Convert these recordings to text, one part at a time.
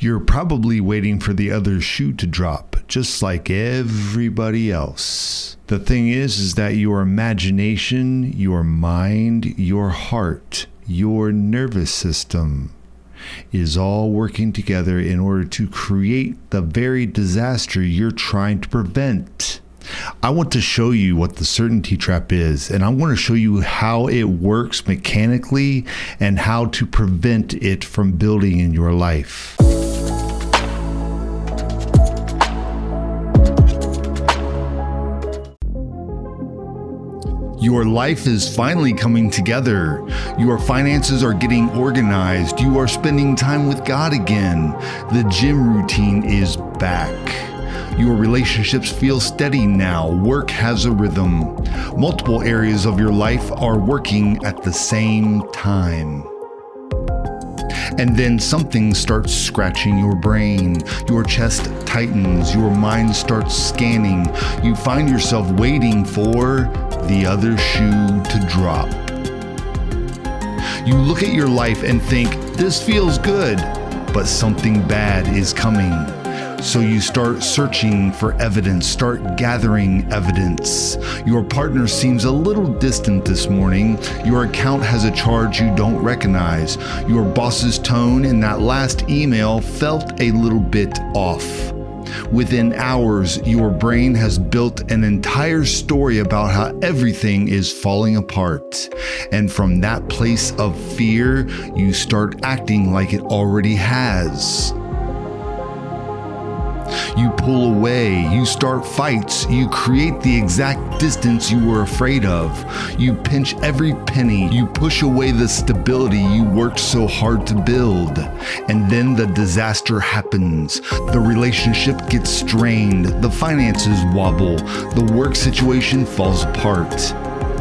You're probably waiting for the other shoe to drop, just like everybody else. The thing is that your imagination, your mind, your heart, your nervous system is all working together in order to create the very disaster you're trying to prevent. I want to show you what the certainty trap is, and I want to show you how it works mechanically and how to prevent it from building in your life. Your life is finally coming together. Your finances are getting organized. You are spending time with God again. The gym routine is back. Your relationships feel steady now. Work has a rhythm. Multiple areas of your life are working at the same time. And then something starts scratching your brain. Your chest tightens. Your mind starts scanning. You find yourself waiting for the other shoe to drop. You look at your life and think, this feels good, but something bad is coming. So you start searching for evidence, start gathering evidence. Your partner seems a little distant this morning. Your account has a charge you don't recognize. Your boss's tone in that last email felt a little bit off. Within hours, your brain has built an entire story about how everything is falling apart. And from that place of fear, you start acting like it already has. You pull away, you start fights, you create the exact distance you were afraid of. You pinch every penny, you push away the stability you worked so hard to build. And then the disaster happens. The relationship gets strained, the finances wobble, the work situation falls apart.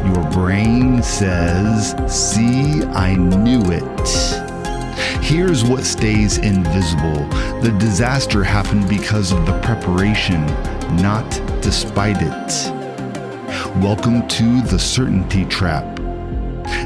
Your brain says, "See, I knew it." Here's what stays invisible. The disaster happened because of the preparation, not despite it. Welcome to the certainty trap.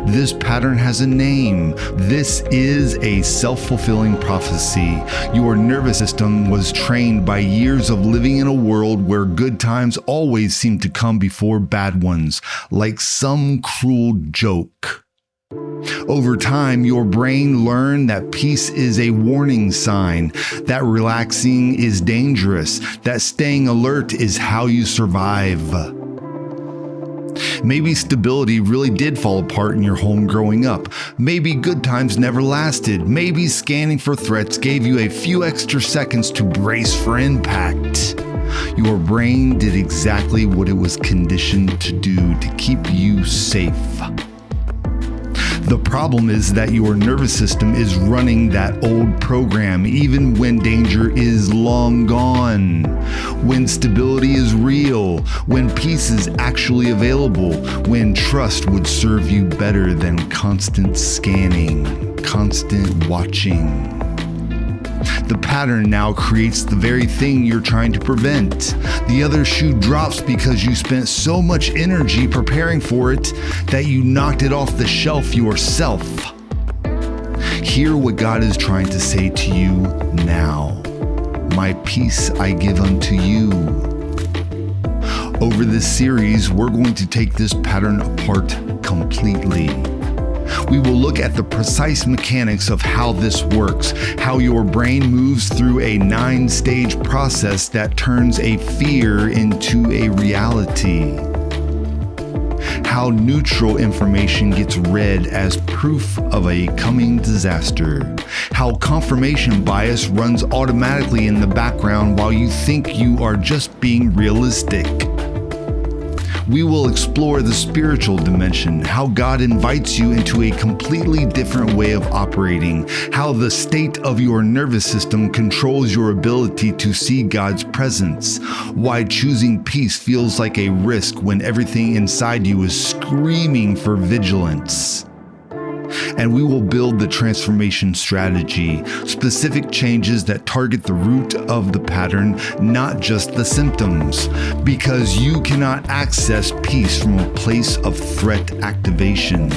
This pattern has a name. This is a self-fulfilling prophecy. Your nervous system was trained by years of living in a world where good times always seem to come before bad ones, like some cruel joke. Over time, your brain learned that peace is a warning sign, that relaxing is dangerous, that staying alert is how you survive. Maybe stability really did fall apart in your home growing up. Maybe good times never lasted. Maybe scanning for threats gave you a few extra seconds to brace for impact. Your brain did exactly what it was conditioned to do to keep you safe. The problem is that your nervous system is running that old program even when danger is long gone, when stability is real, when peace is actually available, when trust would serve you better than constant scanning, constant watching. The pattern now creates the very thing you're trying to prevent. The other shoe drops because you spent so much energy preparing for it that you knocked it off the shelf yourself. Hear what God is trying to say to you now. My peace I give unto you. Over this series, we're going to take this pattern apart completely. We will look at the precise mechanics of how this works, how your brain moves through a 9-stage process that turns a fear into a reality, how neutral information gets read as proof of a coming disaster, how confirmation bias runs automatically in the background while you think you are just being realistic. We will explore the spiritual dimension, how God invites you into a completely different way of operating, how the state of your nervous system controls your ability to see God's presence, why choosing peace feels like a risk when everything inside you is screaming for vigilance. And we will build the transformation strategy, specific changes that target the root of the pattern, not just the symptoms, because you cannot access peace from a place of threat activation.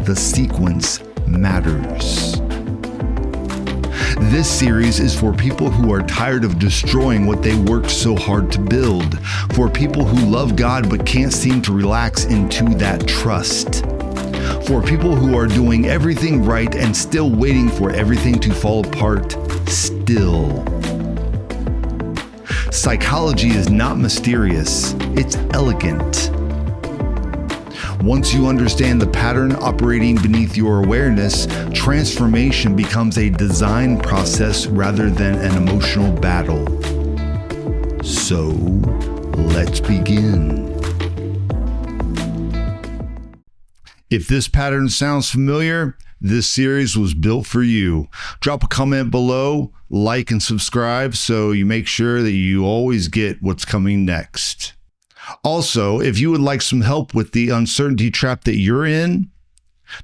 The sequence matters. This series is for people who are tired of destroying what they worked so hard to build, for people who love God but can't seem to relax into that trust, for people who are doing everything right and still waiting for everything to fall apart still. Psychology is not mysterious, it's elegant. Once you understand the pattern operating beneath your awareness, transformation becomes a design process rather than an emotional battle. So, let's begin. If this pattern sounds familiar, this series was built for you. Drop a comment below, like and subscribe so you make sure that you always get what's coming next. Also, if you would like some help with the uncertainty trap that you're in,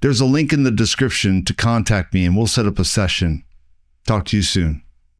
there's a link in the description to contact me and we'll set up a session. Talk to you soon.